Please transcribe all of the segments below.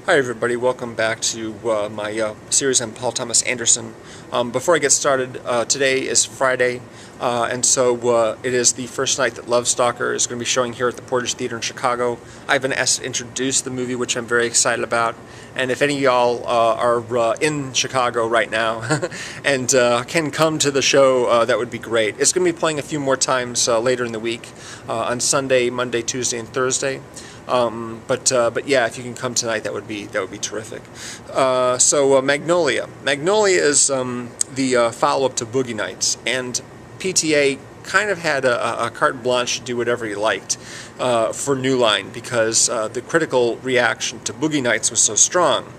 Hi everybody, welcome back to my series on Paul Thomas Anderson. Before I get started, today is Friday, and so it is the first night that Love Stalker is going to be showing here at the Portage Theater in Chicago. I've been asked to introduce the movie, which I'm very excited about, and if any of y'all are in Chicago right now and can come to the show, that would be great. It's going to be playing a few more times later in the week, on Sunday, Monday, Tuesday, and Thursday. But yeah, if you can come tonight, that would be terrific. Magnolia. Magnolia is the follow-up to Boogie Nights, and PTA kind of had a carte blanche to do whatever he liked for New Line because the critical reaction to Boogie Nights was so strong.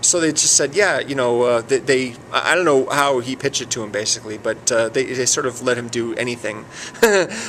So they just said, yeah, you know, I don't know how he pitched it to him basically, but they sort of let him do anything.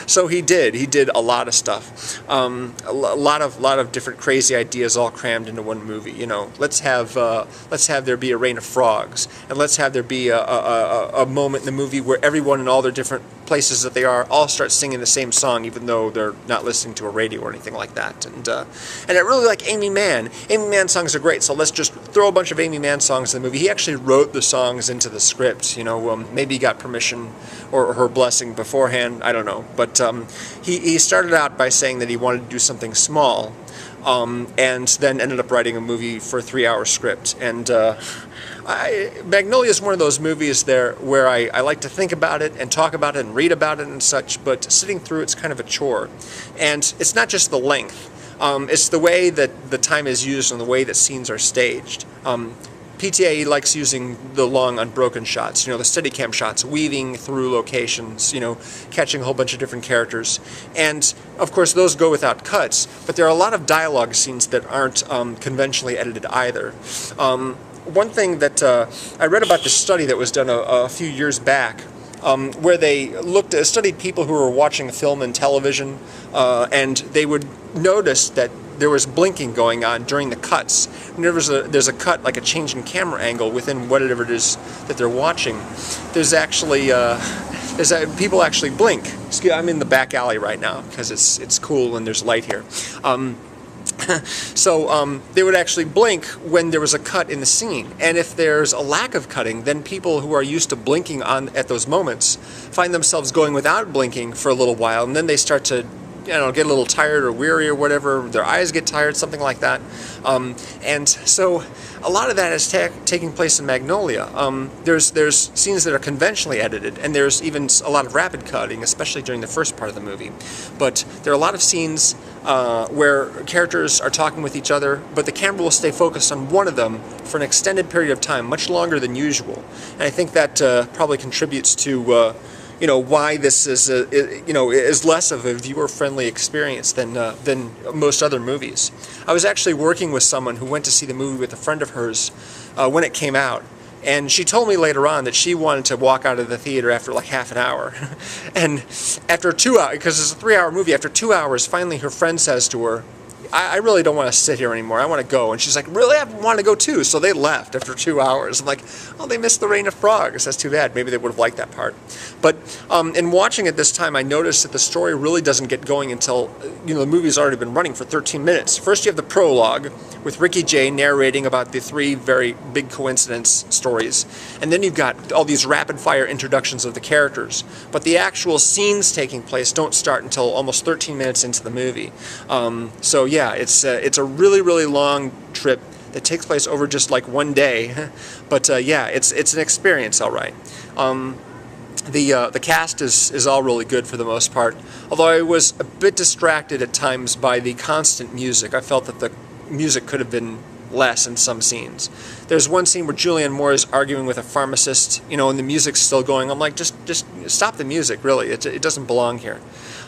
So he did a lot of stuff, a lot of different crazy ideas all crammed into one movie. You know, let's have there be a rain of frogs, and let's have there be a moment in the movie where everyone in all their different places that they are all start singing the same song, even though they're not listening to a radio or anything like that. And I really like Amy Mann. Amy Mann songs are great, so let's just throw a bunch of Amy Mann songs in the movie. He actually wrote the songs into the script. You know, maybe he got permission or her blessing beforehand. I don't know, but he started out by saying that he wanted to do something small, and then ended up writing a movie for a 3-hour script. And Magnolia is one of those movies where I like to think about it and talk about it and read about it and such, but sitting through it's kind of a chore. And it's not just the length. It's the way that the time is used and the way that scenes are staged. PTA likes using the long unbroken shots, you know, the Steadicam shots, weaving through locations, you know, catching a whole bunch of different characters. And, of course, those go without cuts, but there are a lot of dialogue scenes that aren't conventionally edited either. One thing that I read about this study that was done a few years back, where they studied people who were watching film and television, and they would notice that there was blinking going on during the cuts. Whenever there's a cut, like a change in camera angle within whatever it is that they're watching, there's actually people actually blink. I'm in the back alley right now because it's cool and there's light here. So they would actually blink when there was a cut in the scene, and if there's a lack of cutting, then people who are used to blinking at those moments find themselves going without blinking for a little while, and then they start to, you know, get a little tired or weary or whatever. Their eyes get tired, something like that. And so a lot of that is taking place in Magnolia. There's scenes that are conventionally edited, and there's even a lot of rapid cutting, especially during the first part of the movie. But there are a lot of scenes where characters are talking with each other, but the camera will stay focused on one of them for an extended period of time, much longer than usual. And I think that probably contributes to you know, why this is is less of a viewer-friendly experience than most other movies. I was actually working with someone who went to see the movie with a friend of hers when it came out, and she told me later on that she wanted to walk out of the theater after like half an hour. And after 2 hours, because it's a 3-hour movie, after 2 hours, finally her friend says to her, I really don't want to sit here anymore. I want to go. And she's like, really? I want to go too. So they left after 2 hours. I'm like, oh, they missed the rain of frogs. That's too bad. Maybe they would have liked that part. But in watching it this time, I noticed that the story really doesn't get going until, you know, the movie's already been running for 13 minutes. First you have the prologue with Ricky Jay narrating about the 3 very big coincidence stories. And then you've got all these rapid-fire introductions of the characters. But the actual scenes taking place don't start until almost 13 minutes into the movie. So yeah, it's a really, really long trip that takes place over just like one day, but yeah, it's an experience, all right. The cast is all really good for the most part, although I was a bit distracted at times by the constant music. I felt that the music could have been less in some scenes. There's one scene where Julianne Moore is arguing with a pharmacist, you know, and the music's still going. I'm like, just stop the music, really. It doesn't belong here.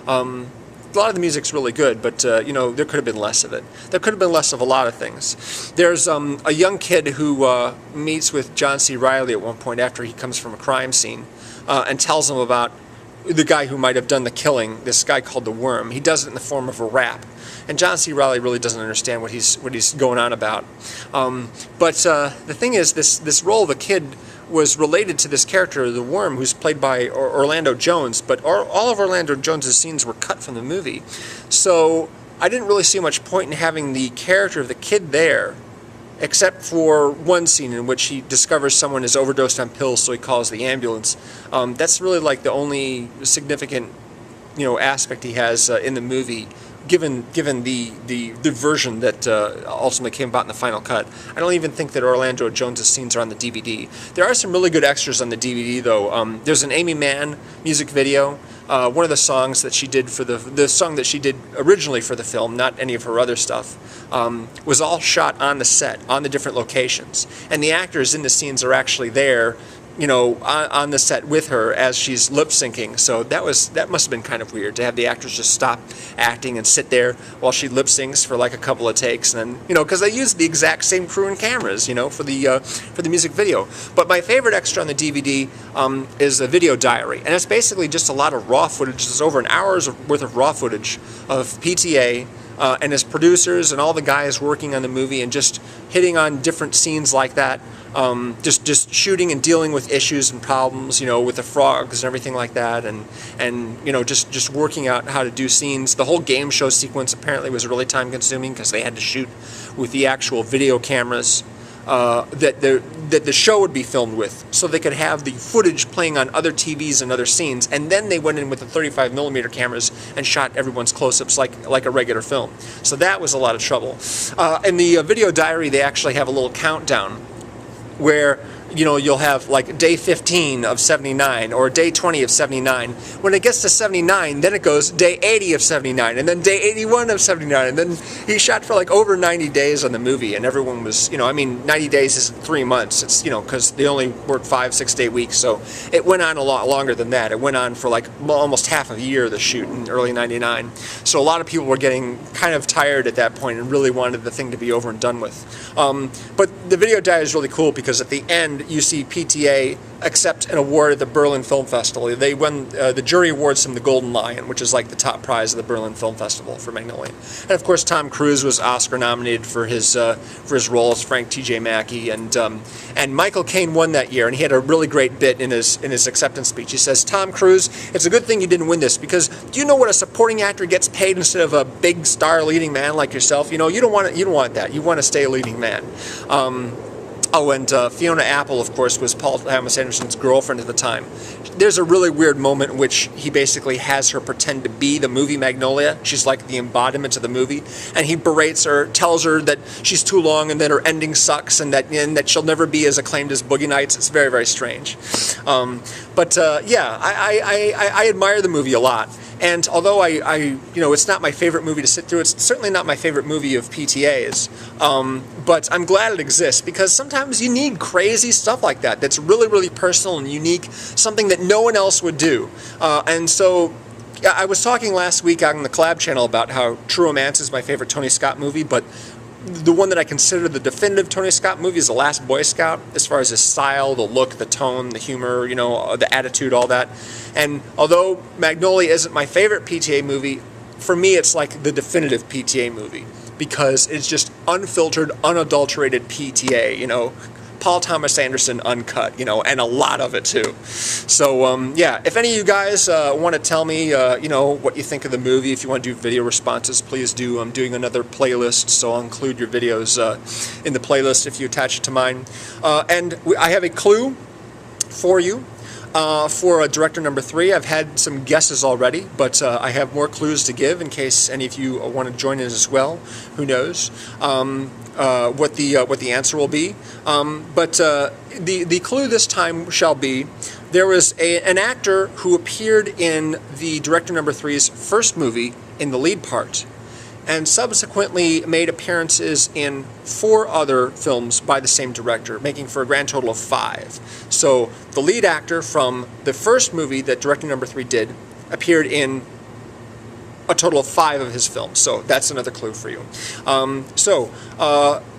A lot of the music's really good, but you know, there could have been less of it. There could have been less of a lot of things. There's a young kid who meets with John C. Reilly at one point after he comes from a crime scene and tells him about the guy who might have done the killing, this guy called the Worm. He does it in the form of a rap. And John C. Reilly really doesn't understand what he's going on about. But the thing is, this role of the kid was related to this character, the Worm, who's played by Orlando Jones, but all of Orlando Jones' scenes were cut from the movie. So I didn't really see much point in having the character of the kid there except for one scene in which he discovers someone is overdosed on pills, so he calls the ambulance. That's really like the only significant, aspect he has in the movie, given the version that ultimately came about in the final cut. I don't even think that Orlando Jones' scenes are on the DVD. There are some really good extras on the DVD, though. There's an Amy Mann music video. One of the songs that she did for the song that she did originally for the film, not any of her other stuff, was all shot on the set, on the different locations. And the actors in the scenes are actually there, on the set with her as she's lip syncing. So that must have been kind of weird to have the actors just stop acting and sit there while she lip syncs for like a couple of takes, and then because they used the exact same crew and cameras, for the music video. But my favorite extra on the DVD is a video diary, and it's basically just a lot of raw footage. There's over an hour's worth of raw footage of PTA. And his producers and all the guys working on the movie, and just hitting on different scenes like that, just shooting and dealing with issues and problems, with the frogs and everything like that, and just working out how to do scenes. The whole game show sequence apparently was really time consuming because they had to shoot with the actual video cameras that the show would be filmed with, so they could have the footage playing on other TVs and other scenes, and then they went in with the 35mm cameras and shot everyone's close-ups like a regular film. So that was a lot of trouble. In the video diary, they actually have a little countdown where you'll have like day 15 of 79 or day 20 of 79. When it gets to 79, then it goes day 80 of 79, and then day 81 of 79, and then he shot for like over 90 days on the movie, and everyone was, 90 days is 3 months. It's, because they only work 5-6 day weeks, so it went on a lot longer than that. It went on for like almost half a year, the shoot in early 99. So a lot of people were getting kind of tired at that point and really wanted the thing to be over and done with. But the video diary is really cool because at the end, you see PTA accept an award at the Berlin Film Festival. They won, the jury awards him the Golden Lion, which is like the top prize of the Berlin Film Festival for Magnolia. And of course, Tom Cruise was Oscar nominated for his role as Frank T.J. Mackey, and Michael Caine won that year, and he had a really great bit in his acceptance speech. He says, "Tom Cruise, it's a good thing you didn't win this, because do you know what a supporting actor gets paid instead of a big star leading man like yourself? You don't want that. You want to stay a leading man." Oh, and Fiona Apple, of course, was Paul Thomas Anderson's girlfriend at the time. There's a really weird moment in which he basically has her pretend to be the movie Magnolia. She's like the embodiment of the movie, and he berates her, tells her that she's too long and that her ending sucks, and that she'll never be as acclaimed as Boogie Nights. It's very, very strange. Yeah, I admire the movie a lot. And although it's not my favorite movie to sit through, it's certainly not my favorite movie of PTA's. But I'm glad it exists, because sometimes you need crazy stuff like that that's really, really personal and unique, something that no one else would do. And so I was talking last week on the Collab channel about how True Romance is my favorite Tony Scott movie, but the one that I consider the definitive Tony Scott movie is The Last Boy Scout, as far as his style, the look, the tone, the humor, the attitude, all that. And although Magnolia isn't my favorite PTA movie, for me it's like the definitive PTA movie, because it's just unfiltered, unadulterated PTA, Paul Thomas Anderson uncut, and a lot of it too. So yeah, if any of you guys want to tell me, what you think of the movie, if you want to do video responses, please do. I'm doing another playlist, so I'll include your videos in the playlist if you attach it to mine. And I have a clue for you. For director number 3, I've had some guesses already, but I have more clues to give in case any of you want to join in as well. Who knows what the answer will be? But the clue this time shall be: there was an actor who appeared in the director number 3's first movie in the lead part, and subsequently made appearances in 4 other films by the same director, making for a grand total of 5. So the lead actor from the first movie that director number 3 did appeared in a total of 5 of his films. So that's another clue for you.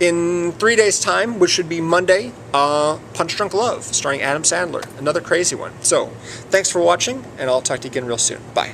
In 3 days' time, which should be Monday, Punch Drunk Love, starring Adam Sandler, another crazy one. So thanks for watching, and I'll talk to you again real soon. Bye.